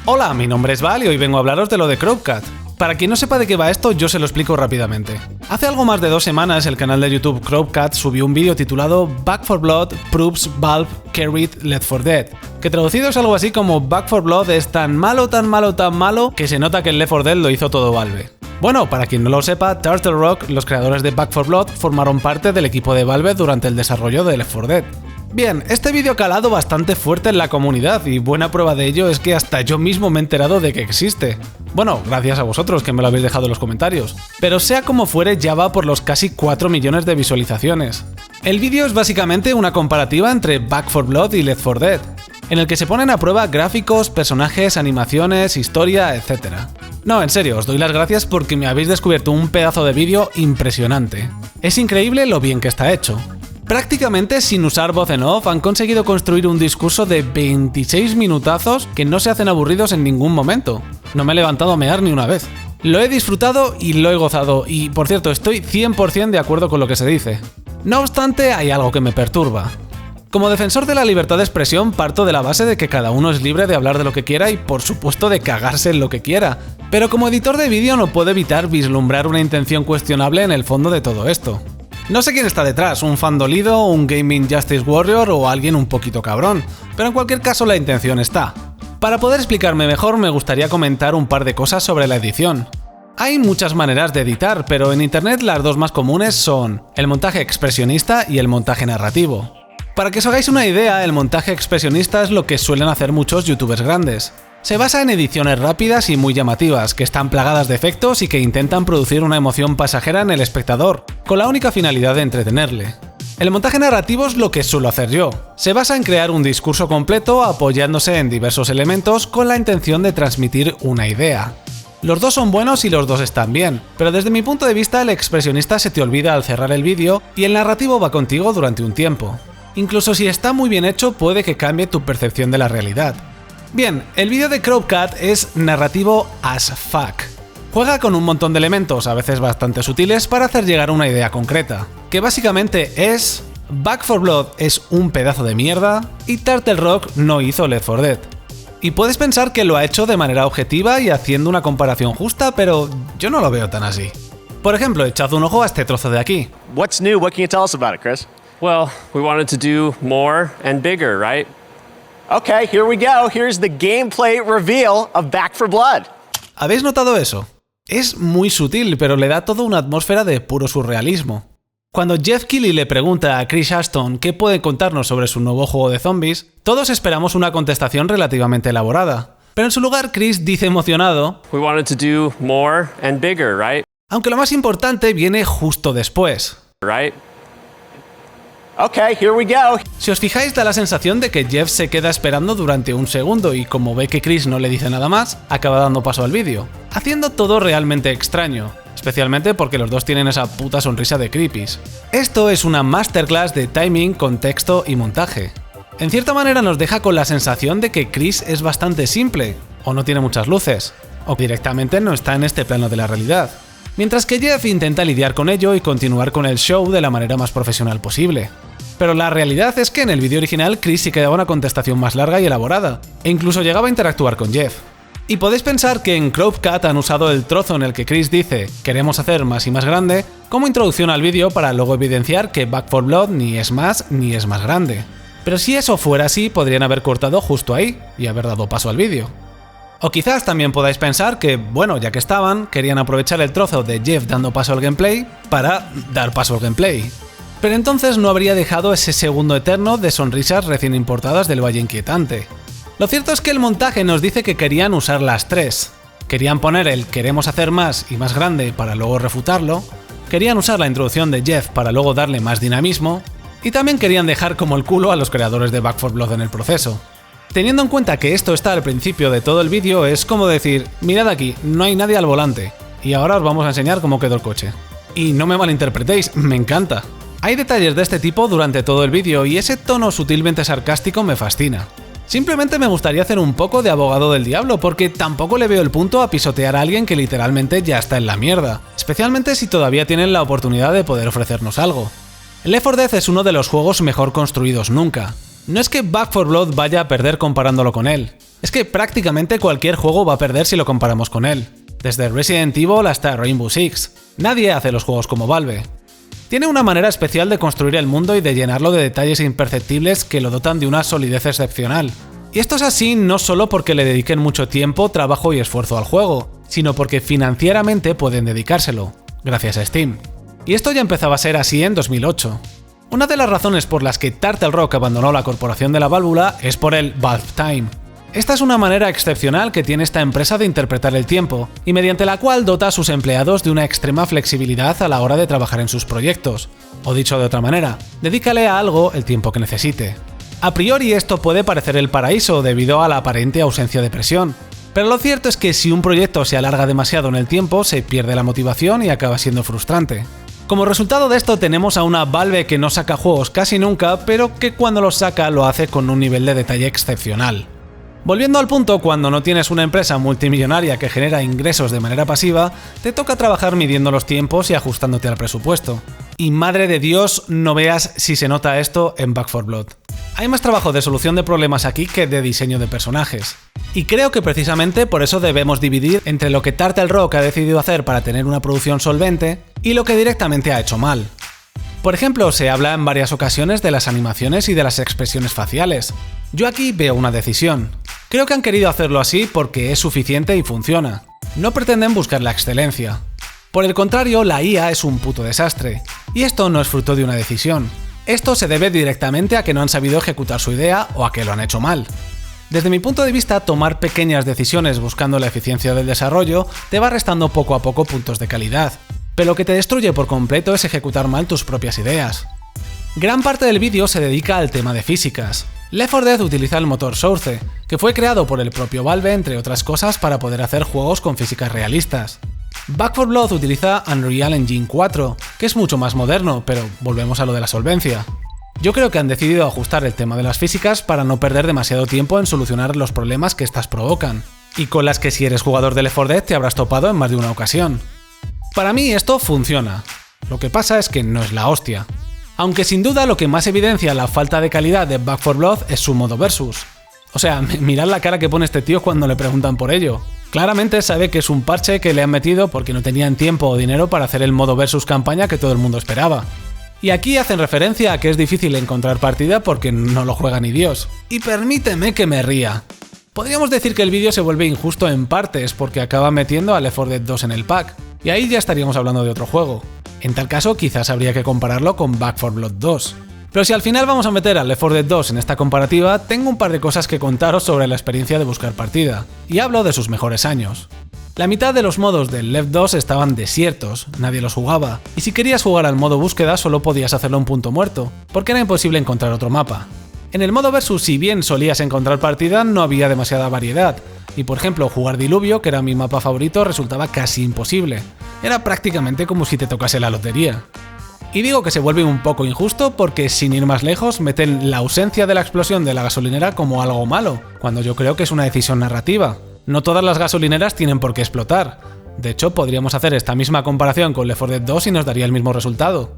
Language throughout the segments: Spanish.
Hola, mi nombre es Val y hoy vengo a hablaros de lo de Cropcat. Para quien no sepa de qué va esto, yo se lo explico rápidamente. Hace algo más de 2 semanas el canal de YouTube Cropcat subió un vídeo titulado Back 4 Blood proves Valve carried Left 4 Dead, que traducido es algo así como Back 4 Blood es tan malo que se nota que el Left 4 Dead lo hizo todo Valve. Bueno, para quien no lo sepa, Turtle Rock, los creadores de Back 4 Blood, formaron parte del equipo de Valve durante el desarrollo de Left 4 Dead. Bien, este vídeo ha calado bastante fuerte en la comunidad y buena prueba de ello es que hasta yo mismo me he enterado de que existe. Bueno, gracias a vosotros que me lo habéis dejado en los comentarios. Pero sea como fuere, ya va por los casi 4 millones de visualizaciones. El vídeo es básicamente una comparativa entre Back 4 Blood y Left 4 Dead, en el que se ponen a prueba gráficos, personajes, animaciones, historia, etc. No, en serio, os doy las gracias porque me habéis descubierto un pedazo de vídeo impresionante. Es increíble lo bien que está hecho. Prácticamente sin usar voz en off han conseguido construir un discurso de 26 minutazos que no se hacen aburridos en ningún momento. No me he levantado a mear ni una vez. Lo he disfrutado y lo he gozado y, por cierto, estoy 100% de acuerdo con lo que se dice. No obstante, hay algo que me perturba. Como defensor de la libertad de expresión parto de la base de que cada uno es libre de hablar de lo que quiera y por supuesto de cagarse en lo que quiera. Pero como editor de vídeo no puedo evitar vislumbrar una intención cuestionable en el fondo de todo esto. No sé quién está detrás, un fan dolido, un gaming justice warrior o alguien un poquito cabrón, pero en cualquier caso la intención está. Para poder explicarme mejor me gustaría comentar un par de cosas sobre la edición. Hay muchas maneras de editar, pero en internet las dos más comunes son el montaje expresionista y el montaje narrativo. Para que os hagáis una idea, el montaje expresionista es lo que suelen hacer muchos youtubers grandes. Se basa en ediciones rápidas y muy llamativas, que están plagadas de efectos y que intentan producir una emoción pasajera en el espectador, con la única finalidad de entretenerle. El montaje narrativo es lo que suelo hacer yo. Se basa en crear un discurso completo apoyándose en diversos elementos con la intención de transmitir una idea. Los dos son buenos y los dos están bien, pero desde mi punto de vista el expresionista se te olvida al cerrar el vídeo y el narrativo va contigo durante un tiempo. Incluso si está muy bien hecho puede que cambie tu percepción de la realidad. Bien, el vídeo de Cropcat es narrativo as fuck. Juega con un montón de elementos, a veces bastante sutiles, para hacer llegar una idea concreta, que básicamente es Back 4 Blood es un pedazo de mierda y Turtle Rock no hizo Left 4 Dead. Y puedes pensar que lo ha hecho de manera objetiva y haciendo una comparación justa, pero yo no lo veo tan así. Por ejemplo, echad un ojo a este trozo de aquí. What's new? What can you tell us about it, Chris? Well, we wanted to do more and bigger, right? Okay, here we go. Here's the gameplay reveal of Back 4 Blood. ¿Habéis notado eso? Es muy sutil, pero le da toda una atmósfera de puro surrealismo. Cuando Jeff Keighley le pregunta a Chris Ashton qué puede contarnos sobre su nuevo juego de zombies, todos esperamos una contestación relativamente elaborada. Pero en su lugar, Chris dice emocionado: We wanted to do more and bigger, right? Aunque lo más importante viene justo después. Right? Okay, here we go. Si os fijáis, da la sensación de que Jeff se queda esperando durante un segundo y como ve que Chris no le dice nada más, acaba dando paso al vídeo, haciendo todo realmente extraño, especialmente porque los dos tienen esa puta sonrisa de creepies. Esto es una masterclass de timing, contexto y montaje. En cierta manera nos deja con la sensación de que Chris es bastante simple, o no tiene muchas luces, o directamente no está en este plano de la realidad. Mientras que Jeff intenta lidiar con ello y continuar con el show de la manera más profesional posible. Pero la realidad es que en el vídeo original Chris sí que daba una contestación más larga y elaborada, e incluso llegaba a interactuar con Jeff. Y podéis pensar que en Cropcat han usado el trozo en el que Chris dice «queremos hacer más y más grande» como introducción al vídeo para luego evidenciar que Back 4 Blood ni es más grande. Pero si eso fuera así, podrían haber cortado justo ahí y haber dado paso al vídeo. O quizás también podáis pensar que, bueno, ya que estaban, querían aprovechar el trozo de Jeff dando paso al gameplay para dar paso al gameplay. Pero entonces no habría dejado ese segundo eterno de sonrisas recién importadas del Valle Inquietante. Lo cierto es que el montaje nos dice que querían usar las tres. Querían poner el queremos hacer más y más grande para luego refutarlo, querían usar la introducción de Jeff para luego darle más dinamismo, y también querían dejar como el culo a los creadores de Back 4 Blood en el proceso. Teniendo en cuenta que esto está al principio de todo el vídeo, es como decir, mirad aquí, no hay nadie al volante, y ahora os vamos a enseñar cómo quedó el coche. Y no me malinterpretéis, me encanta. Hay detalles de este tipo durante todo el vídeo y ese tono sutilmente sarcástico me fascina. Simplemente me gustaría hacer un poco de abogado del diablo porque tampoco le veo el punto a pisotear a alguien que literalmente ya está en la mierda, especialmente si todavía tienen la oportunidad de poder ofrecernos algo. Left 4 Dead es uno de los juegos mejor construidos nunca. No es que Back 4 Blood vaya a perder comparándolo con él, Es que prácticamente cualquier juego va a perder si lo comparamos con él. Desde Resident Evil hasta Rainbow Six. Nadie hace los juegos como Valve. Tiene una manera especial de construir el mundo y de llenarlo de detalles imperceptibles que lo dotan de una solidez excepcional. Y esto es así no solo porque le dediquen mucho tiempo, trabajo y esfuerzo al juego, sino porque financieramente pueden dedicárselo, gracias a Steam. Y esto ya empezaba a ser así en 2008. Una de las razones por las que Turtle Rock abandonó la corporación de la válvula es por el Valve Time. Esta es una manera excepcional que tiene esta empresa de interpretar el tiempo, y mediante la cual dota a sus empleados de una extrema flexibilidad a la hora de trabajar en sus proyectos. O dicho de otra manera, dedícale a algo el tiempo que necesite. A priori esto puede parecer el paraíso debido a la aparente ausencia de presión, pero lo cierto es que si un proyecto se alarga demasiado en el tiempo, se pierde la motivación y acaba siendo frustrante. Como resultado de esto tenemos a una Valve que no saca juegos casi nunca, pero que cuando los saca lo hace con un nivel de detalle excepcional. Volviendo al punto, cuando no tienes una empresa multimillonaria que genera ingresos de manera pasiva, te toca trabajar midiendo los tiempos y ajustándote al presupuesto. Y madre de Dios, no veas si se nota esto en Back 4 Blood. Hay más trabajo de solución de problemas aquí que de diseño de personajes. Y creo que precisamente por eso debemos dividir entre lo que Turtle Rock ha decidido hacer para tener una producción solvente y lo que directamente ha hecho mal. Por ejemplo, se habla en varias ocasiones de las animaciones y de las expresiones faciales. Yo aquí veo una decisión. Creo que han querido hacerlo así porque es suficiente y funciona. No pretenden buscar la excelencia. Por el contrario, la IA es un puto desastre. Y esto no es fruto de una decisión. Esto se debe directamente a que no han sabido ejecutar su idea o a que lo han hecho mal. Desde mi punto de vista, tomar pequeñas decisiones buscando la eficiencia del desarrollo te va restando poco a poco puntos de calidad. Pero lo que te destruye por completo es ejecutar mal tus propias ideas. Gran parte del vídeo se dedica al tema de físicas. Left 4 Dead utiliza el motor Source, que fue creado por el propio Valve entre otras cosas para poder hacer juegos con físicas realistas. Back 4 Blood utiliza Unreal Engine 4, que es mucho más moderno, pero volvemos a lo de la solvencia. Yo creo que han decidido ajustar el tema de las físicas para no perder demasiado tiempo en solucionar los problemas que estas provocan, y con las que si eres jugador de Left 4 Dead te habrás topado en más de una ocasión. Para mí esto funciona, lo que pasa es que no es la hostia. Aunque sin duda lo que más evidencia la falta de calidad de Back 4 Blood es su modo versus. O sea, mirad la cara que pone este tío cuando le preguntan por ello. Claramente sabe que es un parche que le han metido porque no tenían tiempo o dinero para hacer el modo versus campaña que todo el mundo esperaba. Y aquí hacen referencia a que es difícil encontrar partida porque no lo juega ni Dios. Y permíteme que me ría. Podríamos decir que el vídeo se vuelve injusto en partes porque acaba metiendo a Left 4 Dead 2 en el pack, y ahí ya estaríamos hablando de otro juego. En tal caso quizás habría que compararlo con Back 4 Blood 2. Pero si al final vamos a meter a Left 4 Dead 2 en esta comparativa, tengo un par de cosas que contaros sobre la experiencia de buscar partida, y hablo de sus mejores años. La mitad de los modos del Left 2 estaban desiertos, nadie los jugaba, y si querías jugar al modo búsqueda solo podías hacerlo en punto muerto, porque era imposible encontrar otro mapa. En el modo versus, si bien solías encontrar partida, no había demasiada variedad, y por ejemplo jugar Diluvio, que era mi mapa favorito, resultaba casi imposible. Era prácticamente como si te tocase la lotería. Y digo que se vuelve un poco injusto porque, sin ir más lejos, meten la ausencia de la explosión de la gasolinera como algo malo, cuando yo creo que es una decisión narrativa. No todas las gasolineras tienen por qué explotar. De hecho, podríamos hacer esta misma comparación con Left 4 Dead 2 y nos daría el mismo resultado.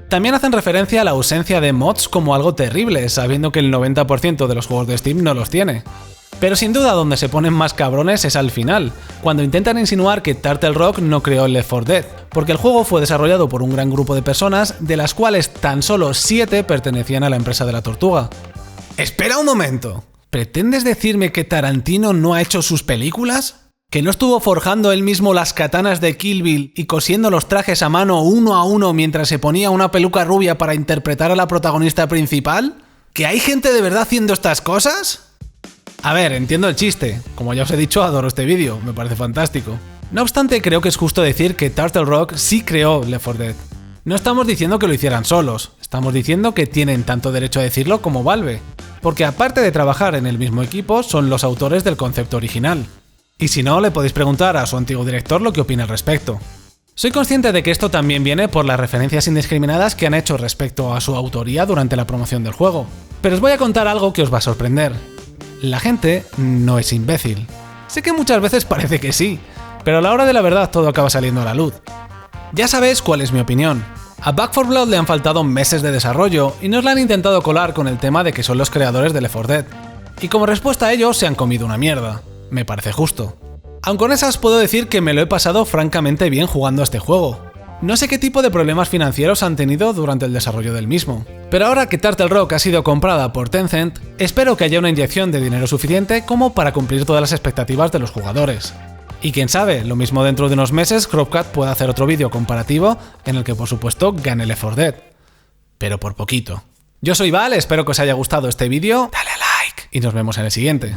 También hacen referencia a la ausencia de mods como algo terrible, sabiendo que el 90% de los juegos de Steam no los tiene. Pero sin duda donde se ponen más cabrones es al final, cuando intentan insinuar que Turtle Rock no creó el Left 4 Dead, porque el juego fue desarrollado por un gran grupo de personas, de las cuales tan solo 7 pertenecían a la empresa de la Tortuga. ¡Espera un momento! ¿Pretendes decirme que Tarantino no ha hecho sus películas? ¿Que no estuvo forjando él mismo las katanas de Kill Bill y cosiendo los trajes a mano uno a uno mientras se ponía una peluca rubia para interpretar a la protagonista principal? ¿Que hay gente de verdad haciendo estas cosas? A ver, entiendo el chiste. Como ya os he dicho, adoro este vídeo, me parece fantástico. No obstante, creo que es justo decir que Turtle Rock sí creó Left 4 Dead. No estamos diciendo que lo hicieran solos, estamos diciendo que tienen tanto derecho a decirlo como Valve. Porque aparte de trabajar en el mismo equipo, son los autores del concepto original. Y si no, le podéis preguntar a su antiguo director lo que opina al respecto. Soy consciente de que esto también viene por las referencias indiscriminadas que han hecho respecto a su autoría durante la promoción del juego. Pero os voy a contar algo que os va a sorprender. La gente no es imbécil. Sé que muchas veces parece que sí, pero a la hora de la verdad todo acaba saliendo a la luz. Ya sabéis cuál es mi opinión. A Back 4 Blood le han faltado meses de desarrollo y nos la han intentado colar con el tema de que son los creadores de Left 4 Dead. Y como respuesta a ello se han comido una mierda. Me parece justo. Aun con esas puedo decir que me lo he pasado francamente bien jugando a este juego. No sé qué tipo de problemas financieros han tenido durante el desarrollo del mismo, pero ahora que Turtle Rock ha sido comprada por Tencent, espero que haya una inyección de dinero suficiente como para cumplir todas las expectativas de los jugadores. Y quién sabe, lo mismo dentro de unos meses Cropcat pueda hacer otro vídeo comparativo en el que por supuesto gane Left 4 Dead. Pero por poquito. Yo soy Val, espero que os haya gustado este vídeo, dale a like y nos vemos en el siguiente.